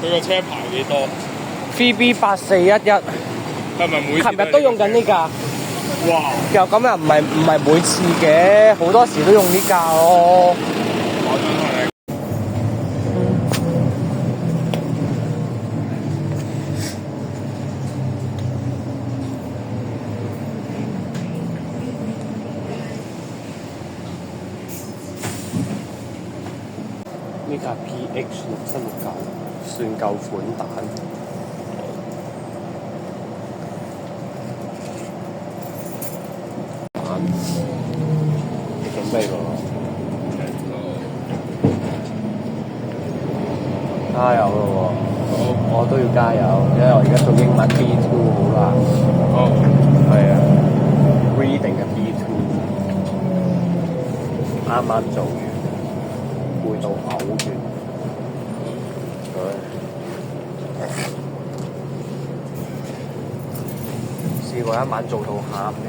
佢個車牌幾多？ VB8411，係咪每次琴日都用緊呢架。哇！又咁又唔係每次嘅，好多時都用呢架咯。我真係呢架 PH6769算舊款蛋。你準備咯，加油咯喎！我都要加油，因為我而家做英文 B2 好啦。哦，係啊 ，reading 嘅 B2 啱啱做完，攰到嘔完。試過一晚做到喊添。